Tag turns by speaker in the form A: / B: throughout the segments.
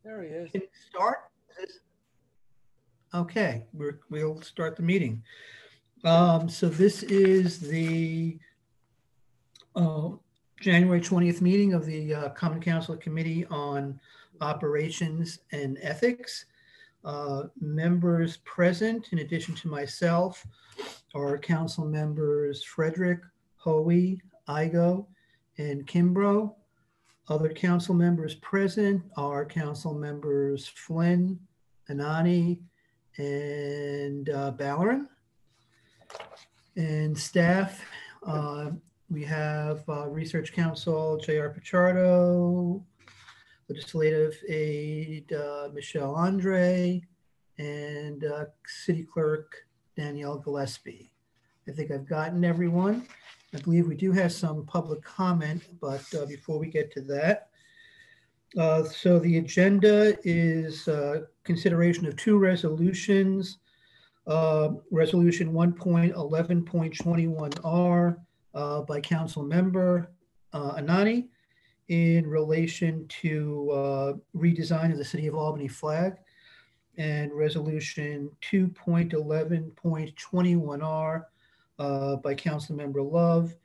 A: There he is.
B: Can you start? Okay, we'll start the meeting. So this is the uh, January 20th meeting of the Common Council Committee on Operations and Ethics. Members present, in addition to myself, are council members Frederick, Hoey, Igo, and Kimbrough. Other council members present are council members Flynn, Anani, and Ballerin. And staff, we have Research Council, J.R. Pichardo, Legislative Aide, Michelle Andre, and City Clerk, Danielle Gillespie. I think I've gotten everyone. I believe we do have some public comment, but before we get to that, so the agenda is consideration of two resolutions. Resolution 1.11.21R by Council Member Anani in relation to redesign of the City of Albany flag, and Resolution 2.11.21R by Council Member Love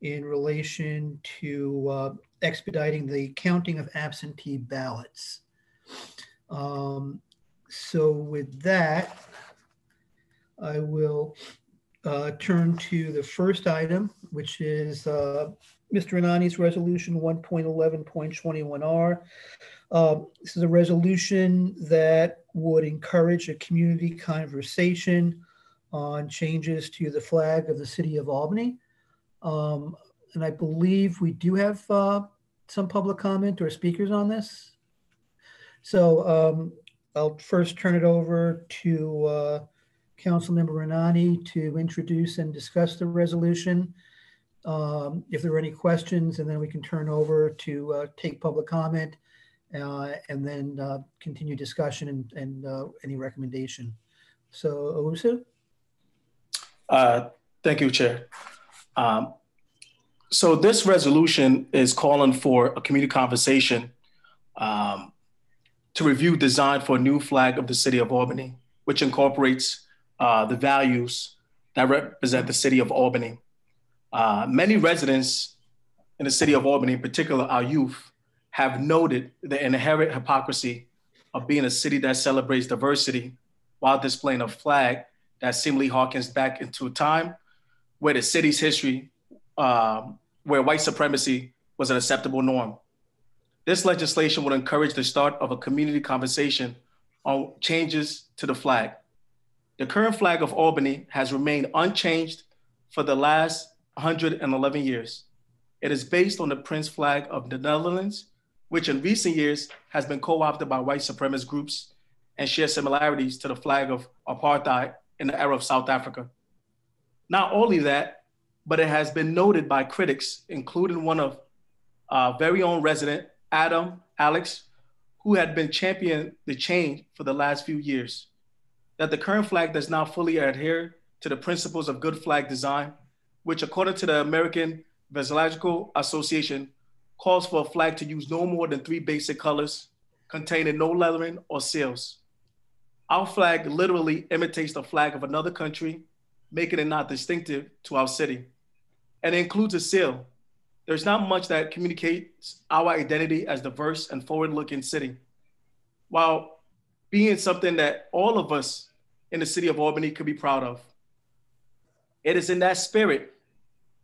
B: in relation to expediting the counting of absentee ballots. So with that, I will turn to the first item, which is Mr. Anani's resolution 1.11.21R. This is a resolution that would encourage a community conversation on changes to the flag of the City of Albany. And I believe we do have some public comment or speakers on this. So I'll first turn it over to Councilmember Anani to introduce and discuss the resolution. If there are any questions, and then we can turn over to take public comment and then continue discussion and any recommendation. So, Owusu?
C: Thank you, Chair. So this resolution is calling for a community conversation to review design for a new flag of the City of Albany, which incorporates the values that represent the City of Albany. Many residents in the City of Albany, in particular our youth, have noted the inherent hypocrisy of being a city that celebrates diversity while displaying a flag that seemingly harkens back into a time where the city's history, where white supremacy was an acceptable norm. This legislation would encourage the start of a community conversation on changes to the flag. The current flag of Albany has remained unchanged for the last 111 years. It is based on the Prince flag of the Netherlands, which in recent years has been co-opted by white supremacist groups and shares similarities to the flag of apartheid in the era of South Africa. Not only that, but it has been noted by critics, including one of our very own resident, Alex, who had been championing the change for the last few years, that the current flag does not fully adhere to the principles of good flag design, which according to the American Physiological Association, calls for a flag to use no more than 3 basic colors, containing no lettering or seals. Our flag literally imitates the flag of another country, making it not distinctive to our city. And it includes a seal. There's not much that communicates our identity as diverse and forward-looking city, while being something that all of us in the City of Albany could be proud of. It is in that spirit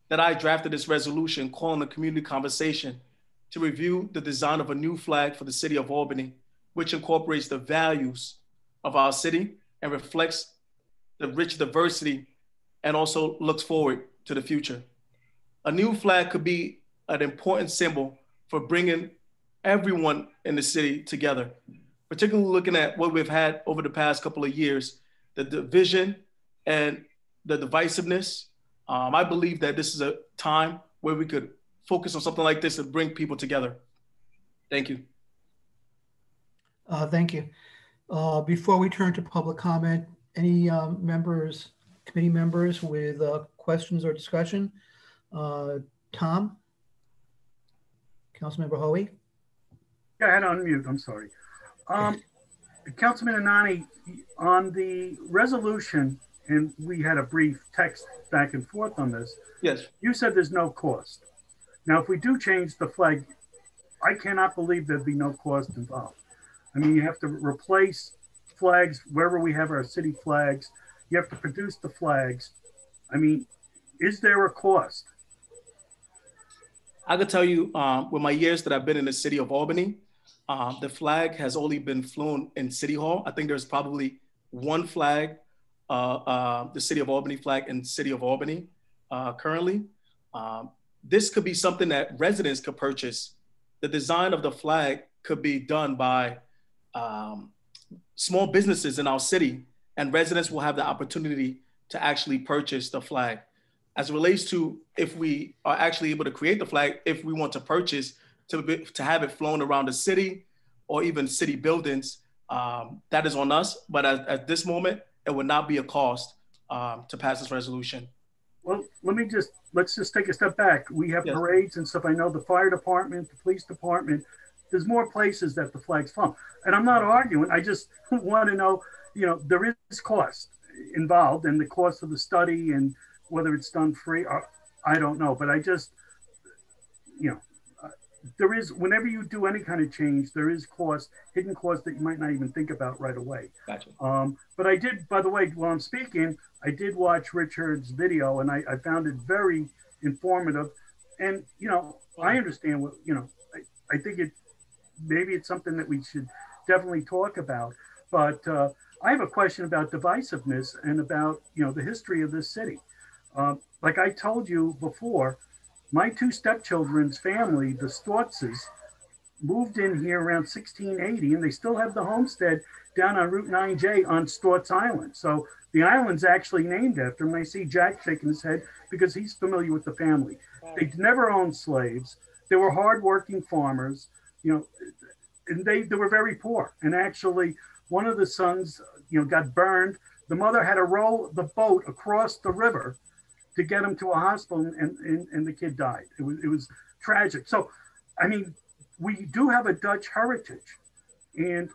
C: that I drafted this resolution calling a community conversation to review the design of a new flag for the City of Albany, which incorporates the values of our city and reflects the rich diversity and also looks forward to the future. A new flag could be an important symbol for bringing everyone in the city together, particularly looking at what we've had over the past couple of years, the division and the divisiveness. I believe that this is a time where we could focus on something like this and bring people together. Thank you.
B: Thank you. Before we turn to public comment, any members, committee members with questions or discussion? Tom? Councilmember Hoey?
D: Yeah, I had on mute, I'm sorry.
A: Um, Councilman Anani, on the resolution, and we had a brief text back and forth on this,
C: Yes.
A: you said there's no cost. Now, if we do change the flag, I cannot believe there'd be no cost involved. I mean, you have to replace flags wherever we have our city flags. You have to produce the flags. I mean, is there a cost?
C: I could tell you, with my years that I've been in the city of Albany, the flag has only been flown in City Hall. I think there's probably one flag, the City of Albany flag in City of Albany currently. This could be something that residents could purchase. The design of the flag could be done by small businesses in our city, and residents will have the opportunity to actually purchase the flag. As it relates to if we are actually able to create the flag, if we want to purchase to have it flown around the city or even city buildings, that is on us. But at this moment, it would not be a cost to pass this resolution.
A: Well, let's just take a step back. We have
C: Yes.
A: parades and stuff. I know the fire department, the police department, there's more places that the flag's flown. And I'm not arguing. I just want to know, there is cost involved, and the cost of the study and whether it's done free, I don't know. But I just, there is, whenever you do any kind of change, there is cost, hidden cost that you might not even think about right away.
C: Gotcha.
A: But I did, by the way, while I'm speaking, I did watch Richard's video, and I found it very informative. And, I understand what, I think maybe it's something that we should definitely talk about. But I have a question about divisiveness and about, the history of this city. Like I told you before, my two stepchildren's family, the Stortzes, moved in here around 1680, and they still have the homestead down on Route 9J on Stortz Island. So the island's actually named after him. I see Jack shaking his head because he's familiar with the family. They never owned slaves. They were hardworking farmers, and they were very poor. And actually, one of the sons, got burned. The mother had to row the boat across the river to get him to a hospital, and the kid died. It was tragic. So, I mean, we do have a Dutch heritage. And,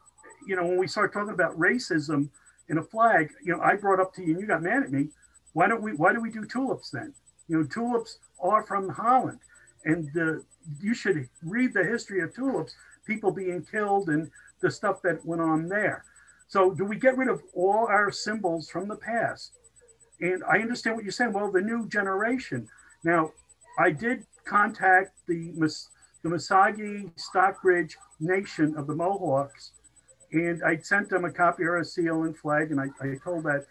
A: when we start talking about racism in a flag, I brought up to you and you got mad at me. Why do we do tulips then? Tulips are from Holland, and you should read the history of tulips, people being killed and the stuff that went on there. So do we get rid of all our symbols from the past? And I understand what you're saying. Well, the new generation. Now, I did contact the Misagi Stockbridge Nation of the Mohawks, and I sent them a copy of our seal and flag, and I told that,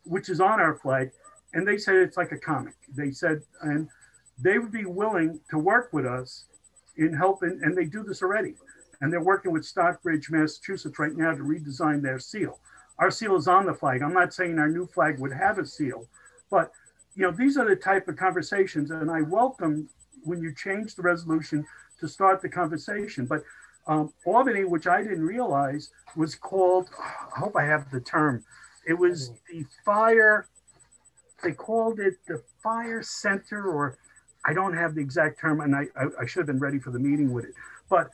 A: which is on our flag, and they said it's like a comic. They said, and they would be willing to work with us in helping, and they do this already. And they're working with Stockbridge, Massachusetts right now to redesign their seal. Our seal is on the flag. I'm not saying our new flag would have a seal, but these are the type of conversations, and I welcome when you change the resolution to start the conversation. But Albany, which I didn't realize, was called, I hope I have the term, it was the fire, they called it the fire center, or I don't have the exact term, and I should have been ready for the meeting with it. But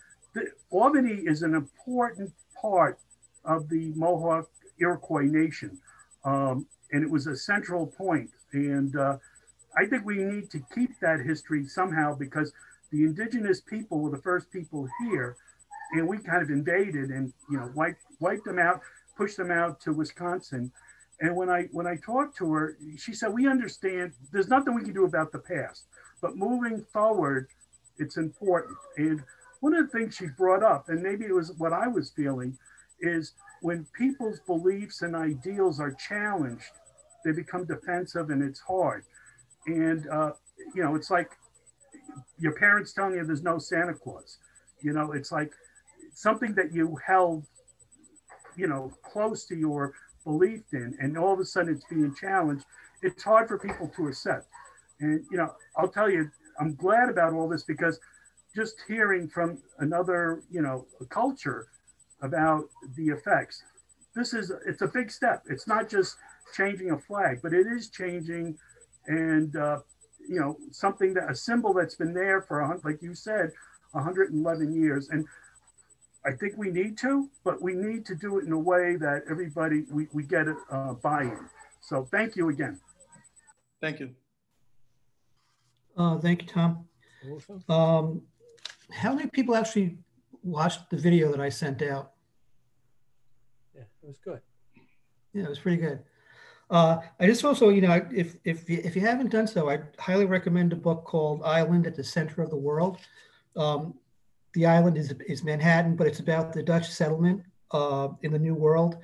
A: Albany is an important part of the Mohawk Iroquois Nation, and it was a central point. And I think we need to keep that history somehow, because the indigenous people were the first people here, and we kind of invaded and wiped them out, pushed them out to Wisconsin. And when I talked to her, she said, we understand there's nothing we can do about the past, but moving forward, it's important. And one of the things she brought up, and maybe it was what I was feeling, is when people's beliefs and ideals are challenged, they become defensive, and it's hard. And, it's like your parents telling you there's no Santa Claus. It's like something that you held, close to your belief in, and all of a sudden it's being challenged. It's hard for people to accept. And, I'll tell you, I'm glad about all this, because just hearing from another, culture about the effects, it's a big step. It's not just changing a flag, but it is changing, and something, that a symbol that's been there for, like you said, 111 years. And I think we need to, but we need to do it in a way that everybody, we get a buy-in. So thank you again.
C: Thank you.
B: Thank you, Tom. How many people actually watched the video that I sent out?
D: Yeah, it was good.
B: Yeah, it was pretty good. I just also, you know, if you haven't done so, I highly recommend a book called Island at the Center of the World. The island is Manhattan, but it's about the Dutch settlement in the New World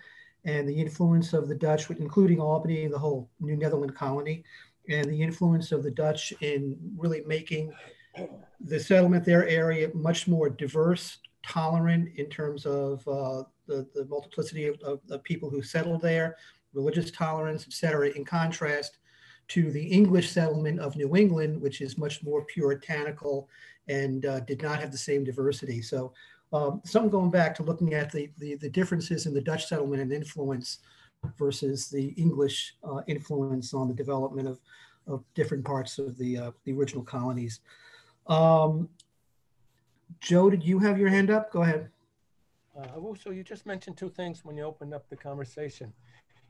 B: and the influence of the Dutch, including Albany, the whole New Netherland colony, and the influence of the Dutch in really making the settlement, their area, much more diverse, tolerant in terms of the multiplicity of people who settled there, religious tolerance, et cetera, in contrast to the English settlement of New England, which is much more puritanical and did not have the same diversity. So something going back to looking at the differences in the Dutch settlement and influence versus the English influence on the development of different parts of the original colonies. Joe, did you have your hand up? Go ahead.
D: So you just mentioned two things when you opened up the conversation.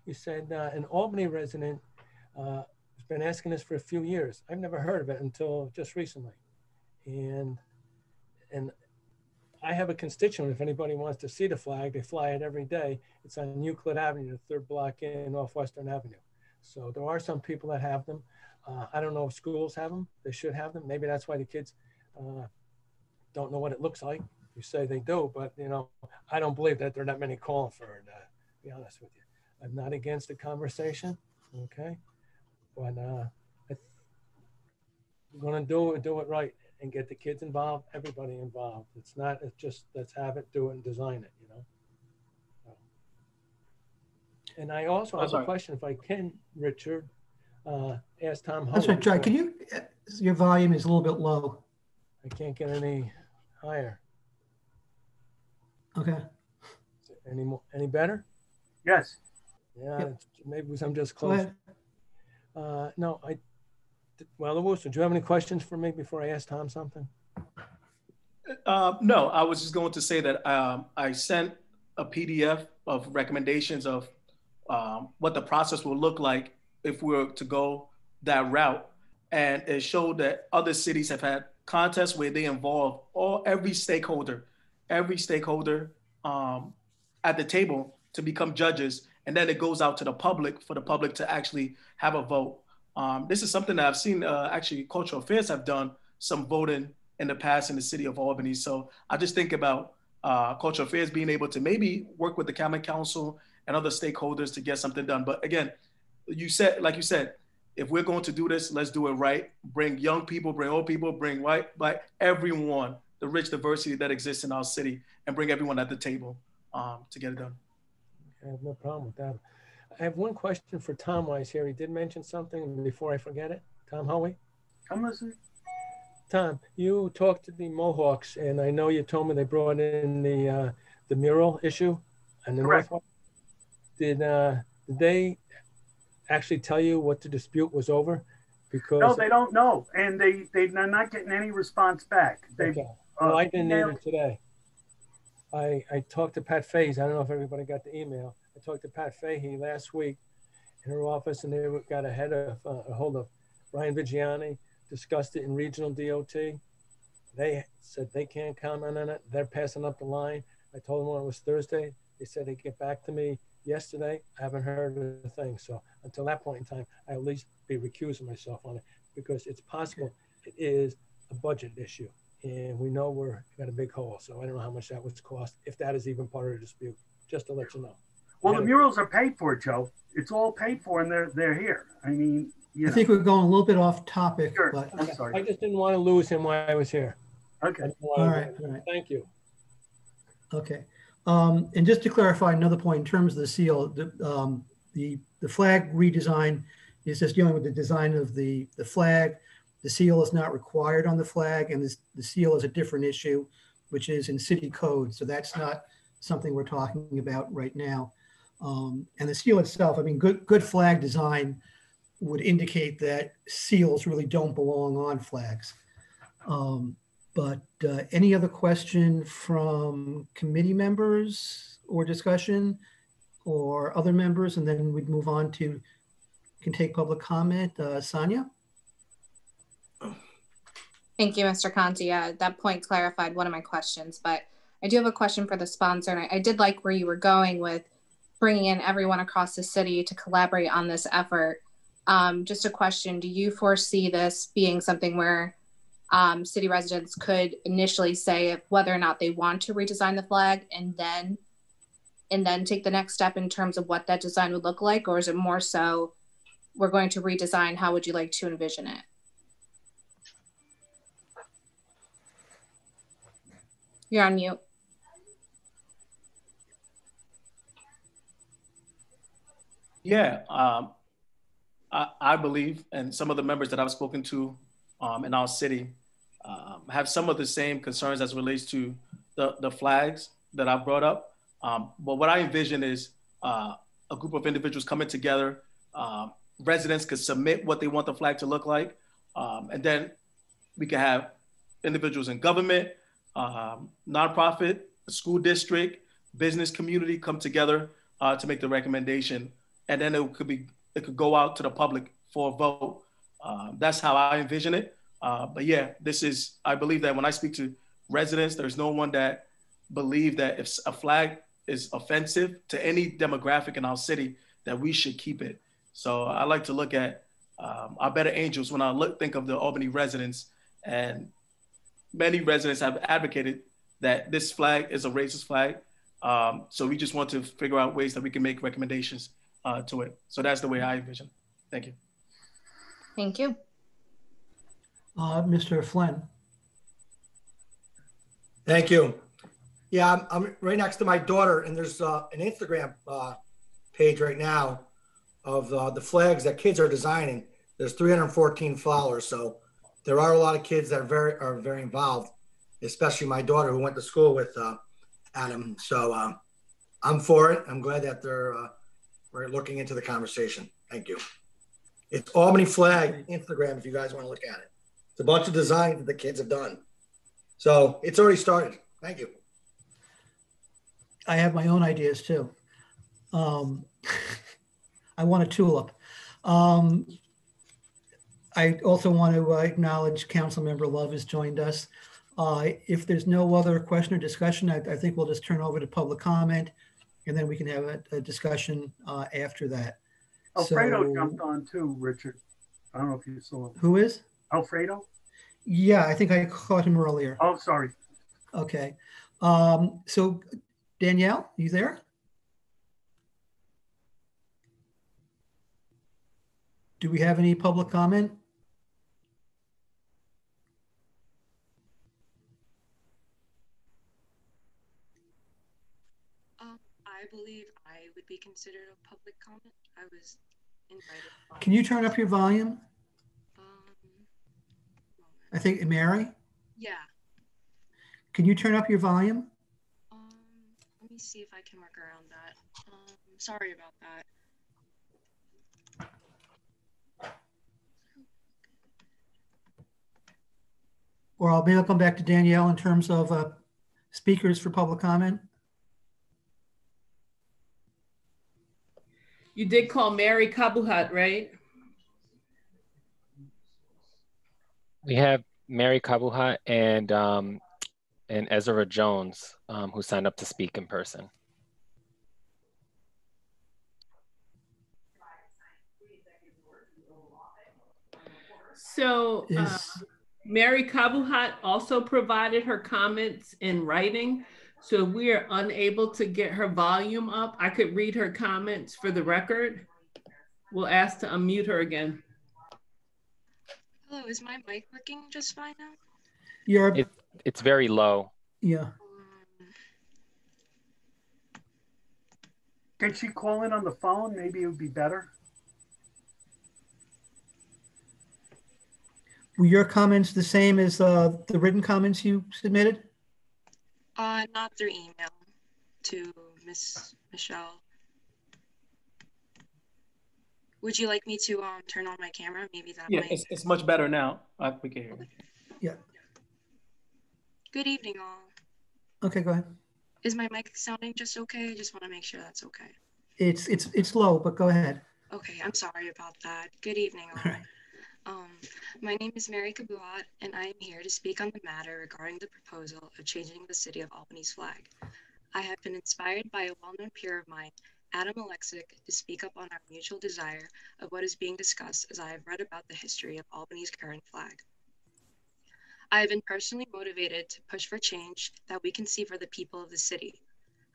D: You said an Albany resident has been asking this for a few years. I've never heard of it until just recently. And I have a constituent, if anybody wants to see the flag, they fly it every day. It's on Euclid Avenue, the third block in off Western Avenue. So there are some people that have them. I don't know if schools have them. They should have them. Maybe that's why the kids don't know what it looks like. You say they do, but you know, I don't believe that there are that many calling for it, to be honest with you. I'm not against the conversation, okay? But we're gonna do it right and get the kids involved, everybody involved. It's just, let's have it, do it, and design it, you know? So. And I also have a question, if I can, Richard, ask Tom Hoey.
B: That's right, John, can you, your volume is a little bit low.
D: I can't get any higher.
B: Okay.
D: Any better?
A: Yes.
D: Yeah,
B: Yep.
D: Maybe I'm just close. No, well, Wilson, do you have any questions for me before I ask Tom something?
C: No, I was just going to say that I sent a PDF of recommendations of what the process will look like if we were to go that route. And it showed that other cities have had contests where they involve every stakeholder at the table to become judges. And then it goes out to the public for the public to actually have a vote. This is something that I've seen actually Cultural Affairs have done some voting in the past in the city of Albany. So I just think about Cultural Affairs being able to maybe work with the Common Council and other stakeholders to get something done. But again, like you said, if we're going to do this, let's do it right. Bring young people, bring old people, bring white, everyone, the rich diversity that exists in our city, and bring everyone at the table to get it done.
D: I have no problem with that. I have one question for Tom while he's here. He did mention something before I forget it. Tom Hoey?
A: I'm listening.
D: Tom, you talked to the Mohawks, and I know you told me they brought in the mural issue and the Northwest. Did they actually tell you what the dispute was over? Because
A: no, they don't know, and they're not getting any response back.
D: Okay. Well, I didn't either today. I talked to Pat Fahey. I don't know if everybody got the email. I talked to Pat Fahey last week in her office, and they got a hold of Brian Vigiani, discussed it in regional DOT. They said they can't comment on it. They're passing up the line. I told them when it was Thursday. They said they'd get back to me yesterday. I haven't heard a thing. So until that point in time, I at least be recusing myself on it, because it's possible it is a budget issue. And we know we're got a big hole. So I don't know how much that would cost, if that is even part of the dispute, just to let you know.
A: Well, the murals are paid for, Joe. It's all paid for, and they're here. I mean,
B: I think we're going a little bit off topic.
A: Sure.
B: But
A: I'm sorry.
D: I just didn't want to lose him while I was here.
A: Okay.
B: All right.
D: Thank you.
B: Okay. And just to clarify another point in terms of the seal, the flag redesign is just dealing with the design of the flag. The seal is not required on the flag, and the seal is a different issue, which is in city code. So that's not something we're talking about right now. And the seal itself, I mean, good flag design would indicate that seals really don't belong on flags. But any other question from committee members or discussion or other members? And then we'd move on to, can take public comment. Sonia?
E: Thank you, Mr. Conti. That point clarified one of my questions, but I do have a question for the sponsor. And I did like where you were going with bringing in everyone across the city to collaborate on this effort. Just a question, do you foresee this being something where city residents could initially say whether or not they want to redesign the flag and then take the next step in terms of what that design would look like? Or is it more so, we're going to redesign, how would you like to envision it? You're on mute.
C: Yeah, I believe, and some of the members that I've spoken to in our city have some of the same concerns as it relates to the flags that I've brought up. But what I envision is a group of individuals coming together. Residents could submit what they want the flag to look like. And then we can have individuals in government, nonprofit, school district, business community come together to make the recommendation. And then it could go out to the public for a vote. That's how I envision it. But yeah, I believe that when I speak to residents, there's no one that believe that if a flag is offensive to any demographic in our city, that we should keep it. So I like to look at our better angels when I think of the Albany residents, and many residents have advocated that this flag is a racist flag. So we just want to figure out ways that we can make recommendations to it. So that's the way I envision. Thank you.
E: Thank you.
B: Mr. Flynn.
F: Thank you. Yeah, I'm right next to my daughter, and there's an Instagram page right now of the flags that kids are designing. There's 314 followers, so there are a lot of kids that are very involved, especially my daughter who went to school with Adam. So I'm for it. I'm glad that we're looking into the conversation. Thank you. It's Albany Flag Instagram if you guys want to look at it. It's a bunch of designs that the kids have done. So it's already started. Thank you.
B: I have my own ideas too. I want a tulip. I also want to acknowledge Councilmember Love has joined us. If there's no other question or discussion, I think we'll just turn over to public comment, and then we can have a discussion after that.
A: Alfredo jumped on too, Richard. I don't know if you saw him.
B: Who is?
A: Alfredo?
B: Yeah, I think I caught him earlier.
A: Oh, sorry.
B: Okay. So Danielle, you there? Do we have any public comment?
G: I believe I would be considered a public comment. I was invited.
B: Can you turn up your volume? I think, Mary?
G: Yeah.
B: Can you turn up your volume?
G: Let me see if I can work around that. Sorry about that.
B: Or maybe I'll come back to Danielle in terms of speakers for public comment.
H: You did call Mary Kabuhat, right?
I: We have Mary Kabuhat and Ezra Jones, who signed up to speak in person.
H: So Mary Kabuhat also provided her comments in writing. So if we are unable to get her volume up, I could read her comments for the record. We'll ask to unmute her again.
G: Hello, is my mic working just fine
B: now?
I: It's very low.
B: Yeah.
A: Can she call in on the phone? Maybe it would be better.
B: Were your comments the same as the written comments you submitted?
G: Not through email to Miss Michelle. Would you like me to turn on my camera? Maybe that
C: Yeah,
G: might...
C: it's much better now. We can hear you.
B: Yeah.
G: Good evening, all.
B: Okay, go ahead.
G: Is my mic sounding just okay? I just want to make sure that's okay.
B: It's low, but go ahead.
G: Okay, I'm sorry about that. Good evening, all.
B: All right.
G: My name is Mary Kabuhat, and I am here to speak on the matter regarding the proposal of changing the City of Albany's flag. I have been inspired by a well-known peer of mine, Adam Alexic, to speak up on our mutual desire of what is being discussed as I have read about the history of Albany's current flag. I have been personally motivated to push for change that we can see for the people of the city.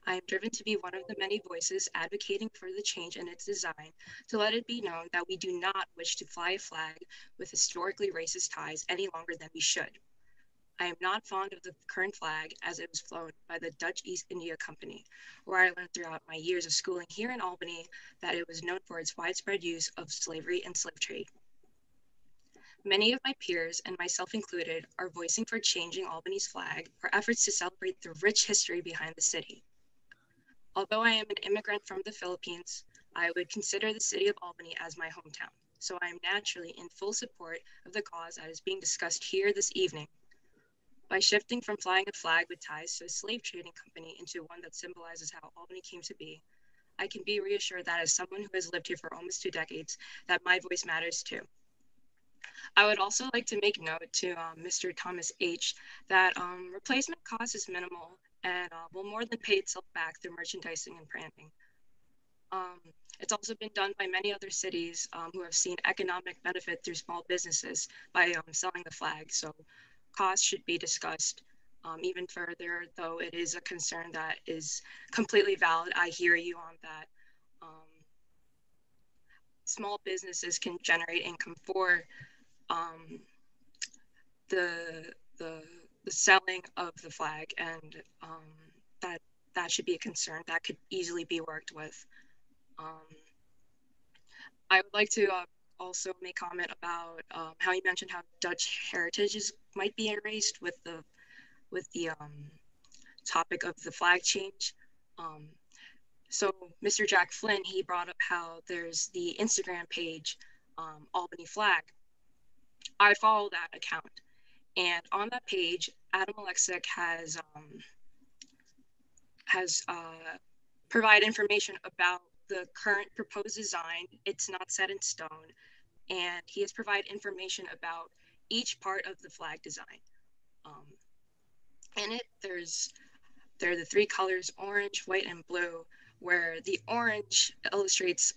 G: I am driven to be one of the many voices advocating for the change in its design to let it be known that we do not wish to fly a flag with historically racist ties any longer than we should. I am not fond of the current flag as it was flown by the Dutch East India Company, where I learned throughout my years of schooling here in Albany that it was known for its widespread use of slavery and slave trade. Many of my peers, and myself included, are voicing for changing Albany's flag for efforts to celebrate the rich history behind the city. Although I am an immigrant from the Philippines, I would consider the city of Albany as my hometown, so I am naturally in full support of the cause that is being discussed here this evening. By shifting from flying a flag with ties to a slave trading company into one that symbolizes how Albany came to be, I can be reassured that as someone who has lived here for almost 2 decades, that my voice matters too. I would also like to make note to Mr. Thomas H. that replacement cost is minimal and will more than pay itself back through merchandising and branding. It's also been done by many other cities who have seen economic benefit through small businesses by selling the flag. So costs should be discussed even further, though it is a concern that is completely valid. I hear you on that. Small businesses can generate income for the selling of the flag, and that should be a concern that could easily be worked with. I would like to also make comment about how you mentioned how Dutch heritage might be erased with the topic of the flag change. So Mr. Jack Flynn, he brought up how there's the Instagram page, Albany Flag. I follow that account, and on that page, Adam Alexic has provide information about the current proposed design. It's not set in stone, and he has provided information about each part of the flag design. In it, there are the 3 colors, orange, white, and blue, where the orange illustrates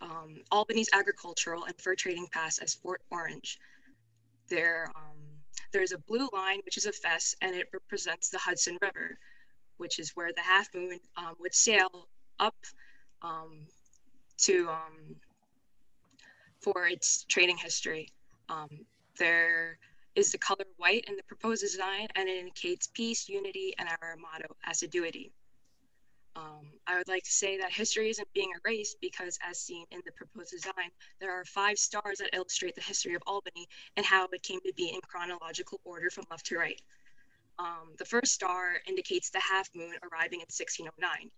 G: Albany's agricultural and fur trading past as Fort Orange. There's a blue line, which is a fess, and it represents the Hudson River, which is where the Half Moon would sail up for its trading history. There is the color white in the proposed design, and it indicates peace, unity, and our motto, assiduity. I would like to say that history isn't being erased because, as seen in the proposed design, there are 5 stars that illustrate the history of Albany and how it came to be in chronological order from left to right. The first star indicates the half moon arriving in 1609.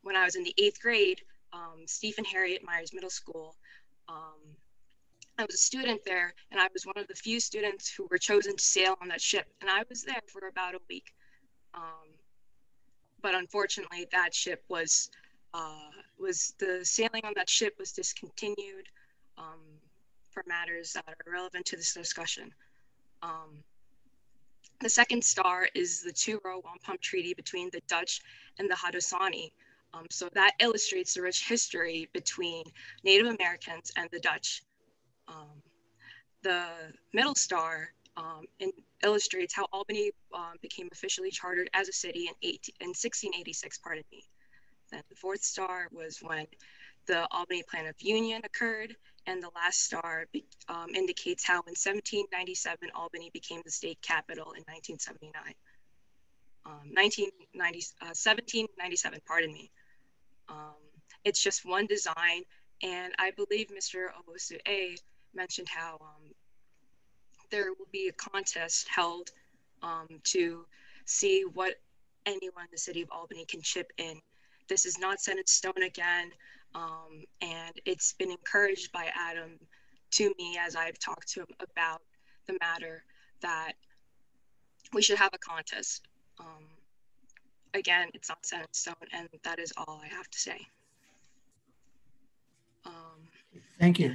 G: When I was in the 8th grade, Stephen Harriet Myers Middle School, I was a student there, and I was one of the few students who were chosen to sail on that ship, and I was there for about a week. But unfortunately, that ship was the sailing on that ship was discontinued for matters that are relevant to this discussion. The second star is the 2-row wampum treaty between the Dutch and the Haudenosaunee. So that illustrates the rich history between Native Americans and the Dutch. The middle star illustrates how Albany became officially chartered as a city in 1686, pardon me. Then the 4th star was when the Albany Plan of Union occurred, and the last star indicates how in 1797 Albany became the state capital in 1979. 1797, pardon me. It's just one design, and I believe Mr. Owusu A mentioned how there will be a contest held to see what anyone in the city of Albany can chip in. This is not set in stone again, and it's been encouraged by Adam to me as I've talked to him about the matter, that we should have a contest. Again, it's not set in stone, and that is all I have to say.
B: Thank you.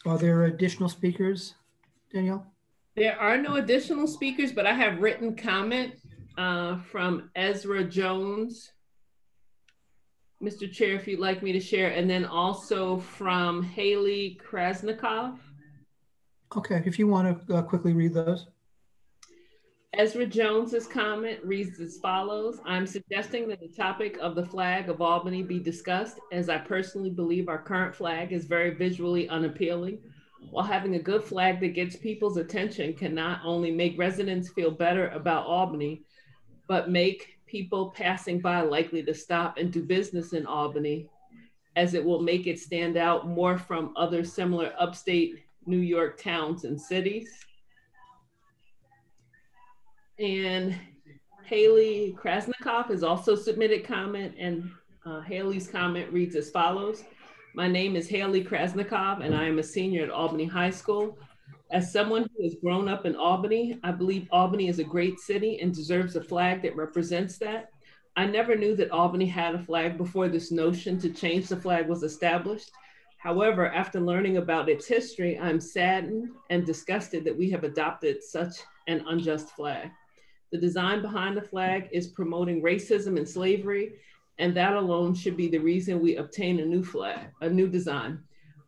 B: Are there additional speakers, Danielle?
H: There are no additional speakers, but I have written comment from Ezra Jones. Mr. Chair, if you'd like me to share, and then also from Haley Krasnikov.
B: Okay, if you want to quickly read those.
H: Ezra Jones's comment reads as follows. I'm suggesting that the topic of the flag of Albany be discussed, as I personally believe our current flag is very visually unappealing. While having a good flag that gets people's attention can not only make residents feel better about Albany, but make people passing by likely to stop and do business in Albany, as it will make it stand out more from other similar upstate New York towns and cities. And Haley Krasnikov has also submitted comment, and Haley's comment reads as follows. My name is Haley Krasnikov, and I am a senior at Albany High School. As someone who has grown up in Albany, I believe Albany is a great city and deserves a flag that represents that. I never knew that Albany had a flag before this notion to change the flag was established. However, after learning about its history, I'm saddened and disgusted that we have adopted such an unjust flag. The design behind the flag is promoting racism and slavery, and that alone should be the reason we obtain a new flag, a new design.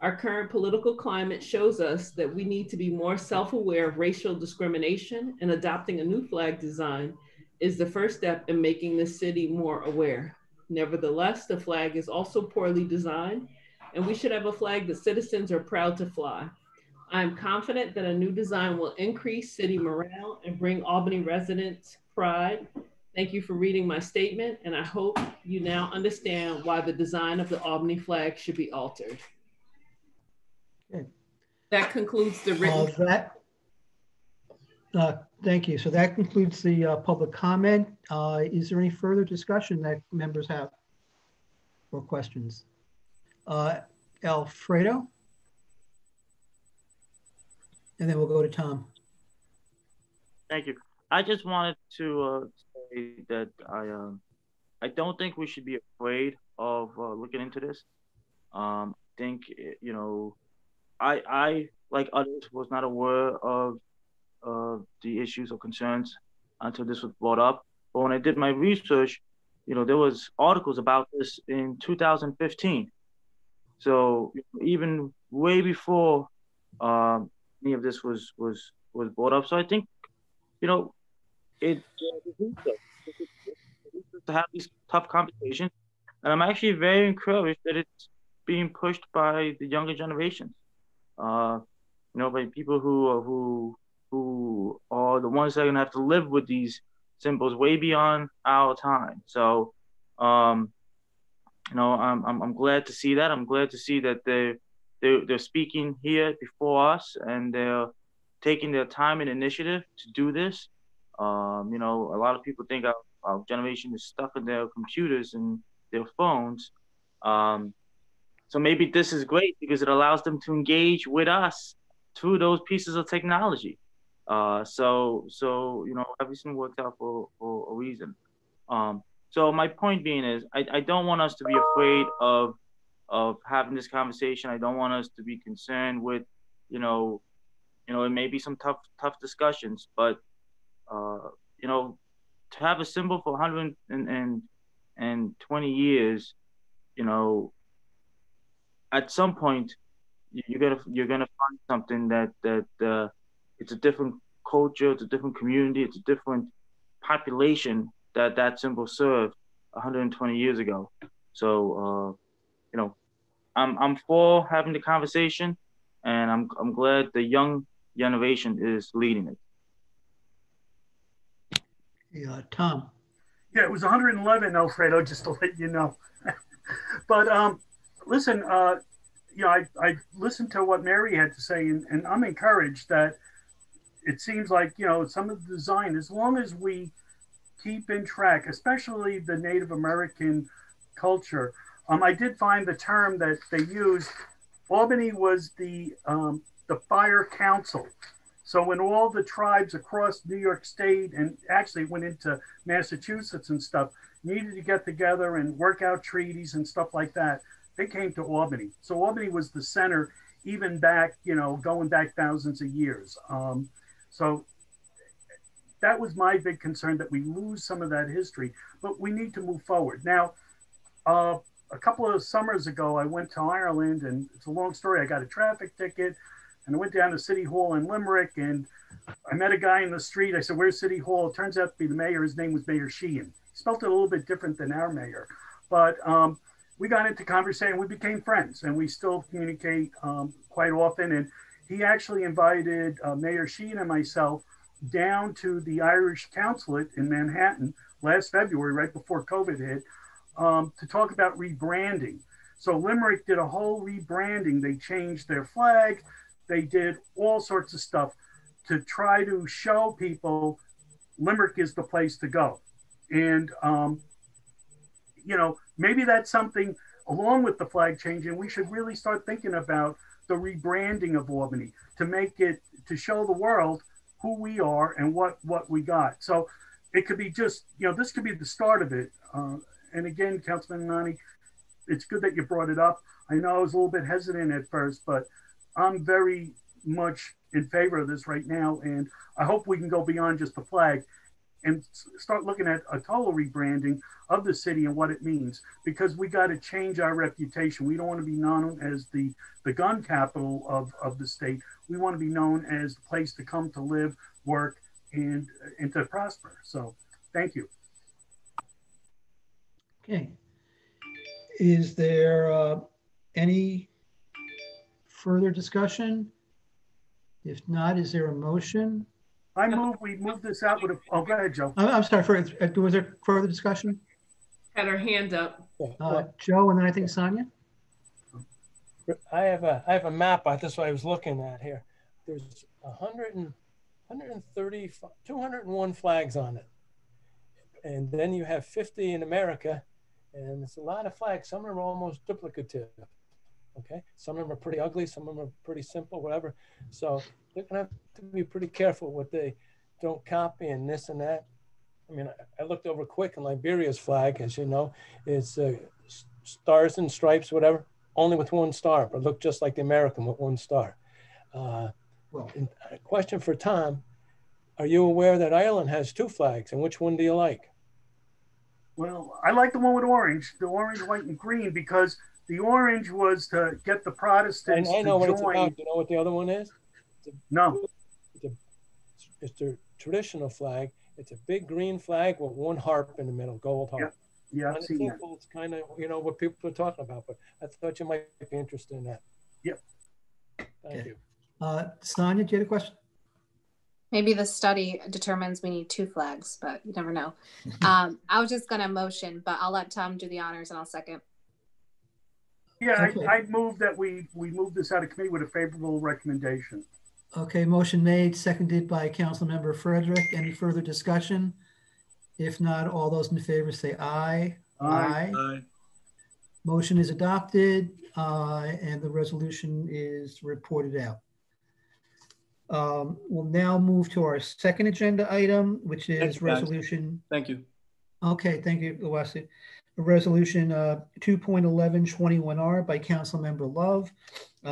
H: Our current political climate shows us that we need to be more self-aware of racial discrimination, and adopting a new flag design is the first step in making the city more aware. Nevertheless, the flag is also poorly designed, and we should have a flag that citizens are proud to fly. I'm confident that a new design will increase city morale and bring Albany residents pride. Thank you for reading my statement, and I hope you now understand why the design of the Albany flag should be altered.
B: Okay.
H: That concludes the written.
B: Thank you. So that concludes the public comment. Is there any further discussion that members have or questions? Alfredo? And then we'll go to Tom.
J: Thank you. I just wanted to say that I don't think we should be afraid of looking into this. I think, you know, I like others was not aware of the issues or concerns until this was brought up. But when I did my research, you know, there was articles about this in 2015. So even way before any of this was brought up. So I think, you know, it to have these tough conversations, and I'm actually very encouraged that it's being pushed by the younger generations. You know, by people who are the ones that are gonna have to live with these symbols way beyond our time. So, you know, I'm glad to see that. I'm glad to see that they're speaking here before us, and they're taking their time and initiative to do this. You know, a lot of people think our generation is stuck in their computers and their phones. So maybe this is great because it allows them to engage with us through those pieces of technology. So you know, everything works out for a reason. So my point being is, I don't want us to be afraid of having this conversation. I don't want us to be concerned with, you know, it may be some tough discussions, but you know, to have a symbol for 120 years, you know, at some point you're gonna find something that it's a different culture, it's a different community, it's a different population that symbol served 120 years ago. So you know, I'm for having the conversation, and I'm glad the young generation is leading it.
B: Yeah, Tom.
A: Yeah, it was 111, Alfredo, just to let you know. But listen, you know, I listened to what Mary had to say, and I'm encouraged that it seems like, you know, some of the design, as long as we keep in track, especially the Native American culture. I did find the term that they used. Albany was the fire council, So when all the tribes across New York State and actually went into Massachusetts and stuff needed to get together and work out treaties and stuff like that, they came to Albany. So Albany was the center, even back, going back thousands of years. So that was my big concern, that we lose some of that history, but we need to move forward. Now, a couple of summers ago, I went to Ireland, and it's a long story. I got a traffic ticket, and I went down to City Hall in Limerick, and I met a guy in the street. I said, "Where's City Hall?" It turns out to be the mayor. His name was Mayor Sheehan. He spelled it a little bit different than our mayor, but we got into conversation. We became friends, and we still communicate quite often. And he actually invited Mayor Sheehan and myself down to the Irish consulate in Manhattan last February, right before COVID hit, to talk about rebranding. So Limerick did a whole rebranding. They changed their flag. They did all sorts of stuff to try to show people Limerick is the place to go. And, maybe that's something along with the flag changing, we should really start thinking about the rebranding of Albany to make it, to show the world who we are and what we got. So it could be just, this could be the start of it. And again, Councilman Nani, it's good that you brought it up. I know I was a little bit hesitant at first, but I'm very much in favor of this right now. And I hope we can go beyond just the flag and start looking at a total rebranding of the city and what it means, because we got to change our reputation. We don't want to be known as the gun capital of the state. We want to be known as the place to come to live, work, and to prosper. So thank you.
B: Okay. Is there any further discussion? If not, is there a motion?
A: We move this out with go ahead, Joe.
B: I'm sorry, was there further discussion?
H: Had her hand up.
B: Joe, and then I think Sonia.
D: I have a map. That's what I was looking at here. There's 130, 201 flags on it. And then you have 50 in America, and it's a lot of flags. Some of them are almost duplicative. Okay, some of them are pretty ugly, some of them are pretty simple, whatever. So they're gonna have to be pretty careful what they don't copy and this and that. I mean, I looked over quick, and Liberia's flag, as you know, is stars and stripes, whatever, only with one star, but look just like the American with one star. A question for Tom: are you aware that Ireland has two flags, and which one do you like?
A: Well, I like the one with orange, the orange, white, and green, because the orange was to get the Protestants
D: I know
A: to
D: what
A: join.
D: it's about. You know what the other one is?
A: No.
D: It's the traditional flag. It's a big green flag with one harp in the middle, gold harp.
A: Yeah, I've seen that.
D: It's kind of, what people are talking about, but I thought you might be interested in that.
A: Yep.
D: Thank you.
B: Sonia, do you have a question?
E: Maybe the study determines we need two flags, but you never know. I was just going to motion, but I'll let Tom do the honors and I'll second.
A: Yeah,
B: okay.
A: I move that we move this out of committee with a favorable recommendation.
B: Okay, motion made, seconded by Councilmember Frederick. Any further discussion? If not, all those in favor say aye.
A: Aye.
B: Aye. Motion is adopted, and the resolution is reported out. We'll now move to our second agenda item, which is resolution.
C: Thank you.
B: Okay, thank you, Uwasi. Resolution 2.1121R by Councilmember Love.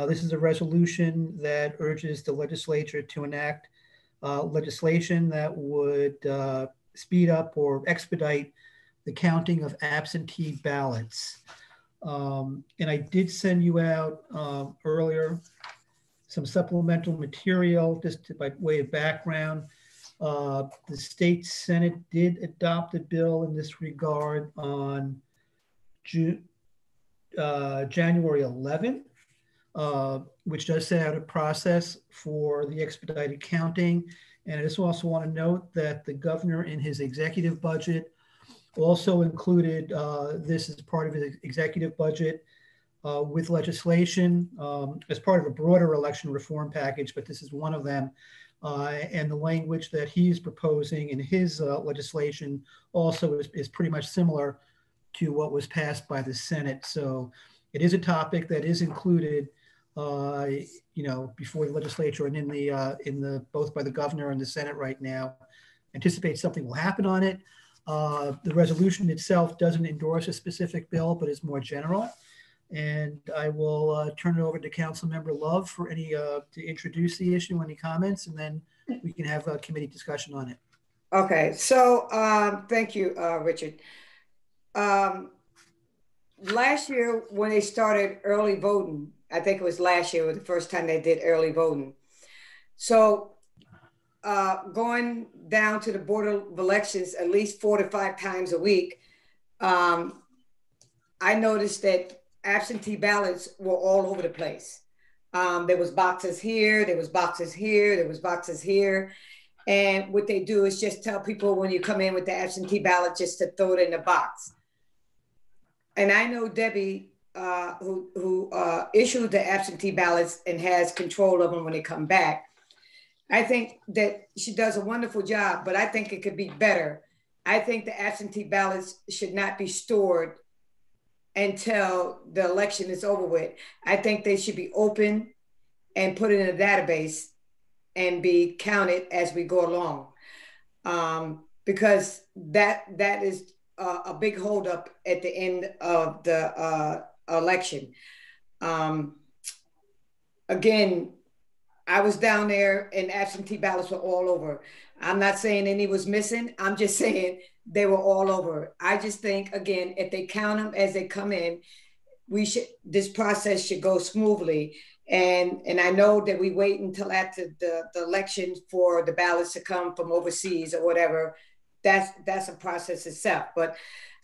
B: This is a resolution that urges the legislature to enact legislation that would speed up or expedite the counting of absentee ballots. And I did send you out earlier some supplemental material just by way of background. The state Senate did adopt a bill in this regard on January 11th, which does set out a process for the expedited counting. And I just also want to note that the governor in his executive budget also included this as part of his executive budget with legislation as part of a broader election reform package, but this is one of them. And the language that he's proposing in his legislation also is pretty much similar to what was passed by the Senate. So it is a topic that is included before the legislature and in the both by the governor and the Senate right now. Anticipate something will happen on it. The resolution itself doesn't endorse a specific bill, but is more general. And I will turn it over to Councilmember Love for any to introduce the issue, any comments, and then we can have a committee discussion on it.
K: Okay, so thank you, Richard. Last year when they started early voting, I think it was last year was the first time they did early voting. So going down to the Board of Elections at least 4 to 5 times a week, I noticed that absentee ballots were all over the place. There was boxes here, there was boxes here, there was boxes here. And what they do is just tell people when you come in with the absentee ballot, just to throw it in the box. And I know Debbie, who issued the absentee ballots and has control of them when they come back. I think that she does a wonderful job, but I think it could be better. I think the absentee ballots should not be stored until the election is over with. I think they should be open and put in a database and be counted as we go along, because that is a big holdup at the end of the election. Again, I was down there and absentee ballots were all over. I'm not saying any was missing. I'm just saying they were all over. I just think, again, if they count them as they come in, this process should go smoothly. And I know that we wait until after the election for the ballots to come from overseas or whatever. That's a process itself. But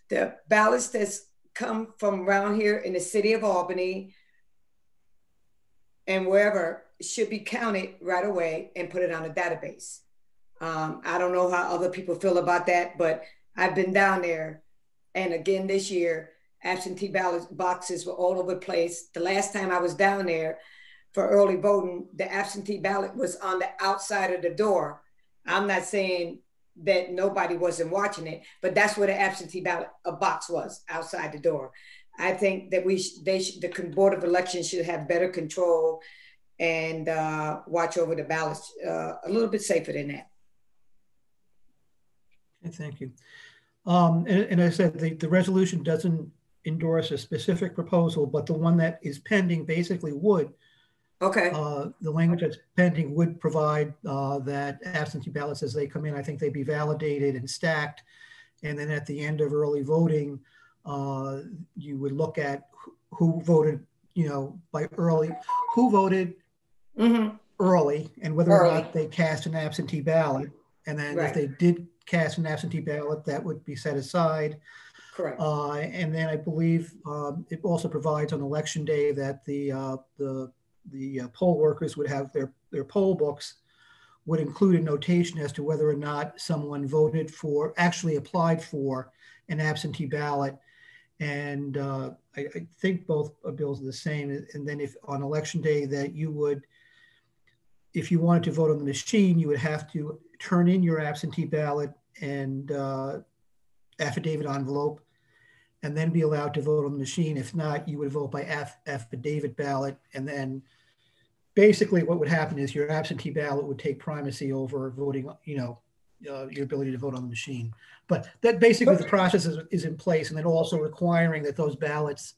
K: the ballots that's come from around here in the city of Albany and wherever should be counted right away and put it on a database. I don't know how other people feel about that, but I've been down there. And again, this year, absentee ballot boxes were all over the place. The last time I was down there for early voting, the absentee ballot was on the outside of the door. I'm not saying that nobody wasn't watching it, but that's where the absentee ballot box was, outside the door. I think that the Board of Elections should have better control and watch over the ballots a little bit safer than that.
B: Okay, thank you. And I said the resolution doesn't endorse a specific proposal, but the one that is pending basically would.
K: Okay.
B: The language that's pending would provide that absentee ballots as they come in, I think they'd be validated and stacked. And then at the end of early voting, you would look at who voted, by early, who voted early and whether or not they cast an absentee ballot. And then if they did cast an absentee ballot, that would be set aside.
K: Correct.
B: And then I believe it also provides on election day that the poll workers would have their poll books would include a notation as to whether or not someone voted for, actually applied for an absentee ballot. And I think both bills are the same. And then if on election day that you would, if you wanted to vote on the machine, you would have to turn in your absentee ballot and affidavit envelope and then be allowed to vote on the machine. If not, you would vote by affidavit ballot. And then basically what would happen is your absentee ballot would take primacy over voting, your ability to vote on the machine. But that basically the process is in place, and then also requiring that those ballots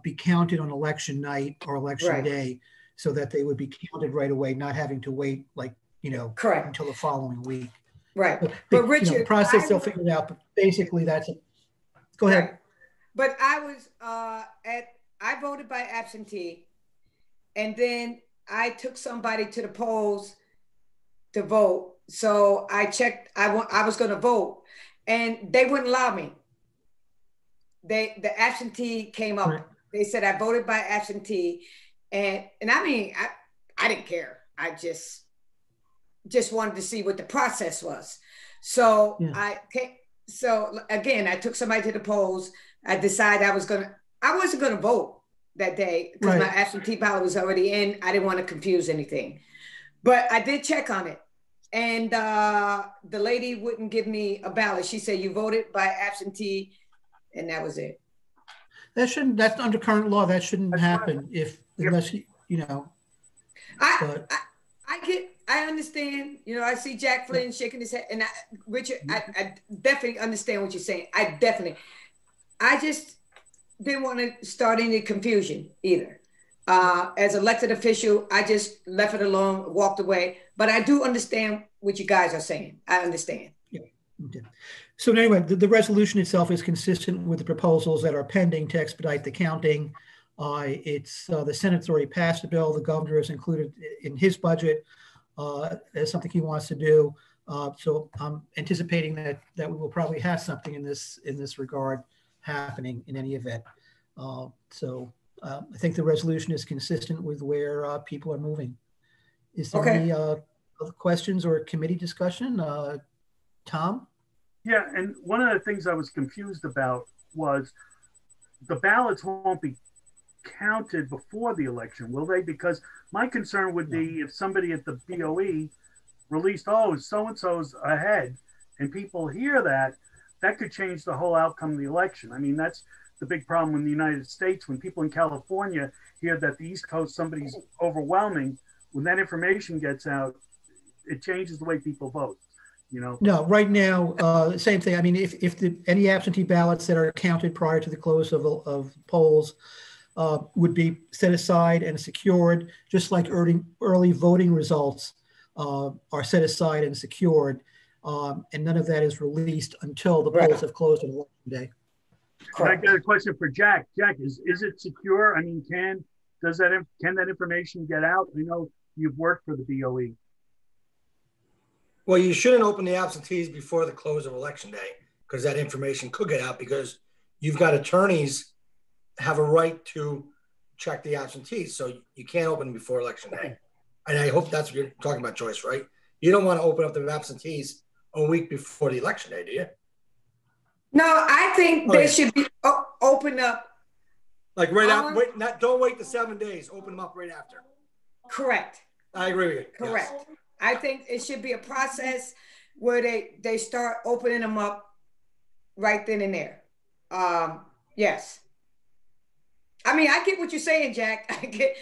B: be counted on election night or election day so that they would be counted right away, not having to wait until the following week.
K: Right.
B: But Richard, the process they'll figure it out, but basically that's it. Go ahead.
K: Right. But I was I voted by absentee, and then I took somebody to the polls to vote. So I checked, I was going to vote, and they wouldn't allow me. The absentee came up. Right. They said I voted by absentee, and I mean I didn't care. I just wanted to see what the process was. So So again, I took somebody to the polls. I decided I wasn't gonna vote that day because my absentee ballot was already in. I didn't want to confuse anything, but I did check on it, and the lady wouldn't give me a ballot. She said, "You voted by absentee," and that was it.
B: That's under current law. That shouldn't happen you know,
K: I understand. You know, I see Jack Flynn shaking his head, and Richard, I definitely understand what you're saying. I just didn't want to start any confusion either. As elected official, I just left it alone, walked away. But I do understand what you guys are saying. I understand.
B: Yeah. Okay. So anyway, the resolution itself is consistent with the proposals that are pending to expedite the counting. The Senate's already passed a bill. The governor has included in his budget as something he wants to do. So I'm anticipating that we will probably have something in this regard happening in any event. I think the resolution is consistent with where people are moving. Is there any other questions or committee discussion? Tom?
A: Yeah, and one of the things I was confused about was the ballots won't be counted before the election, will they? Because my concern would be if somebody at the BOE released, oh, so-and-so's ahead, and people hear that, that could change the whole outcome of the election. I mean, that's the big problem in the United States. When people in California hear that the East Coast, somebody's overwhelming, when that information gets out, it changes the way people vote. You know?
B: No, right now, same thing. I mean, if any absentee ballots that are counted prior to the close of polls would be set aside and secured, just like early voting results are set aside and secured, and none of that is released until the polls have closed on election day.
A: I got a question for Jack. Jack, is it secure? I mean, can that information get out? I know you've worked for the BOE.
F: Well, you shouldn't open the absentees before the close of election day because that information could get out because you've got attorneys have a right to check the absentees. So you can't open them before election day. And I hope that's what you're talking about, Joyce, right? You don't want to open up the absentees a week before the election day, do you?
K: No, I think they should be open up.
F: Like right after, don't wait the 7 days, open them up right after.
K: Correct.
F: I agree with you.
K: Correct.
F: Yes.
K: I think it should be a process where they start opening them up right then and there. Yes. I mean, I get what you're saying, Jack. I get,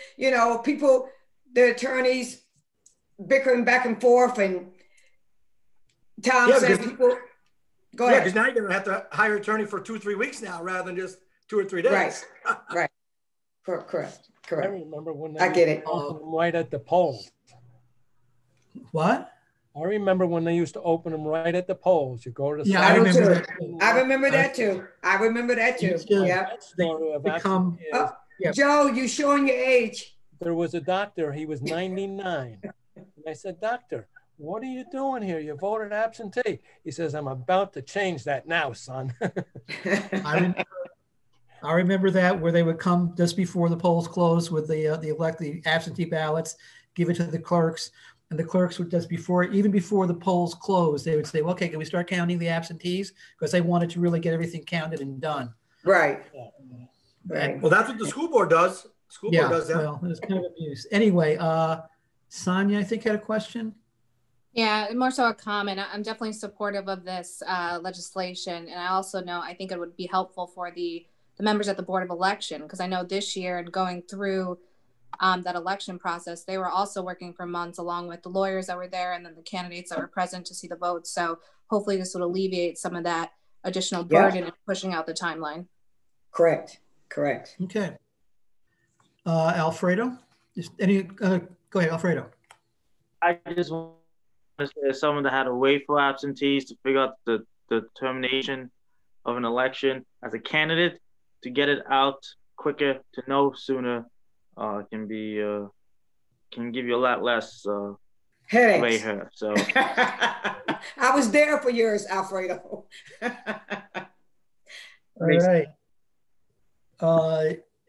K: people, the attorneys bickering back and forth, and Tom said people. Go ahead.
F: Yeah, because now you're going to have to hire an attorney for 2-3 weeks now rather than just 2 or 3 days.
K: Right. Right. Correct.
D: I remember when
K: I get it.
D: Right at the polls.
B: What?
D: I remember when they used to open them right at the polls. You go to the
K: I remember that too. I remember that too. Yeah. Joe, you showing your age.
D: There was a doctor. He was 99. And I said, "Doctor, what are you doing here? You voted absentee." He says, "I'm about to change that now, son."
B: I remember that, where they would come just before the polls closed with the absentee ballots, give it to the clerks. And the clerks would even before the polls closed, they would say, well, okay, can we start counting the absentees? Because they wanted to really get everything counted and done.
K: Right.
F: Well, that's what the school board does. School board does that.
B: Well, it was kind of abuse. Anyway, Sonia, I think, had a question.
E: Yeah, more so a comment. I'm definitely supportive of this legislation. And I also know, I think it would be helpful for the members at the Board of Election, because I know this year and going through that election process, they were also working for months along with the lawyers that were there and then the candidates that were present to see the votes. So hopefully this would alleviate some of that additional burden in pushing out the timeline.
K: Correct.
B: Okay. Alfredo, go ahead, Alfredo.
J: I just want to say, as someone that had to wait for absentees to figure out the determination of an election as a candidate, to get it out quicker, to know sooner, can give you a lot less gray hair. So
K: I was there for yours, Alfredo.
B: All right.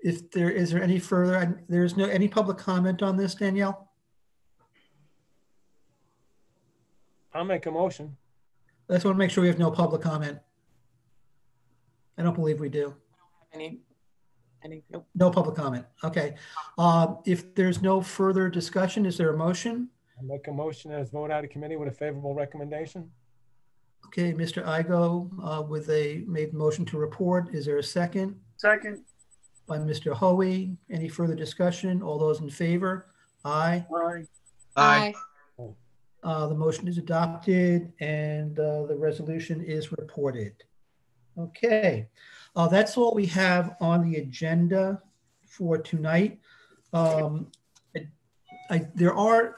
B: Is there any further? There's any public comment on this, Danielle?
D: I'll make a motion.
B: I just want to make sure we have no public comment. I don't believe we do.
L: Nope.
B: No public comment. Okay. If there's no further discussion, is there a motion?
D: I'll make a motion as vote out of committee with a favorable recommendation.
B: Okay, Mr. Igo made motion to report. Is there a second?
A: Second.
B: by Mr. Hoey. Any further discussion? All those in favor? Aye.
A: Aye.
E: Aye.
B: The motion is adopted and the resolution is reported. Okay, that's all we have on the agenda for tonight. There are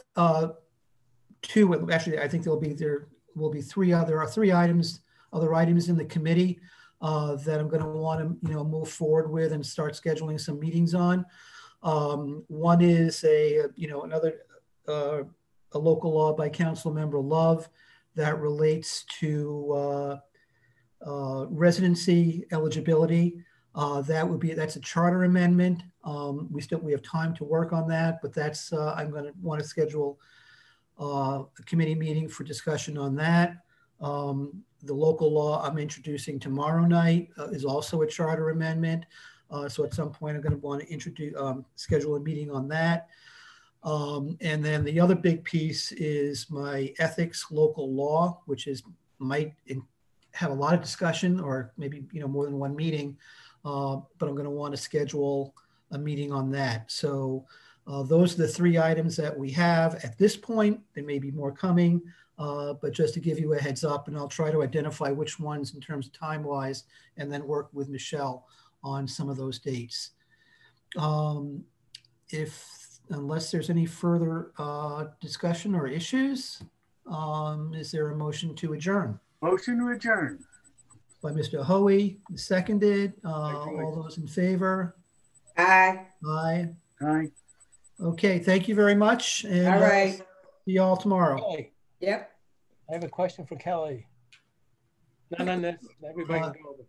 B: two, actually, I think there will be three other other items in the committee that I'm going to want to move forward with and start scheduling some meetings on. One is a local law by Councilmember Love that relates to residency eligibility. That's a charter amendment. We have time to work on that, but that's I'm going to want to schedule a committee meeting for discussion on that. The local law I'm introducing tomorrow night is also a charter amendment. So at some point I'm going to want to schedule a meeting on that. And then the other big piece is my ethics local law, which might have a lot of discussion or maybe more than one meeting, but I'm going to want to schedule a meeting on that. So those are the three items that we have at this point. There may be more coming, but just to give you a heads up, and I'll try to identify which ones in terms of time-wise, and then work with Michelle on some of those dates. Unless there's any further discussion or issues, is there a motion to adjourn?
A: Motion to adjourn.
B: By Mr. Hoey, seconded. All those in favor?
K: Aye.
B: Aye.
A: Aye.
B: Okay, thank you very much. And
K: All right.
B: see you all tomorrow.
D: Kelly,
K: Yep.
D: I have a question for Kelly. None on this. Everybody can go over.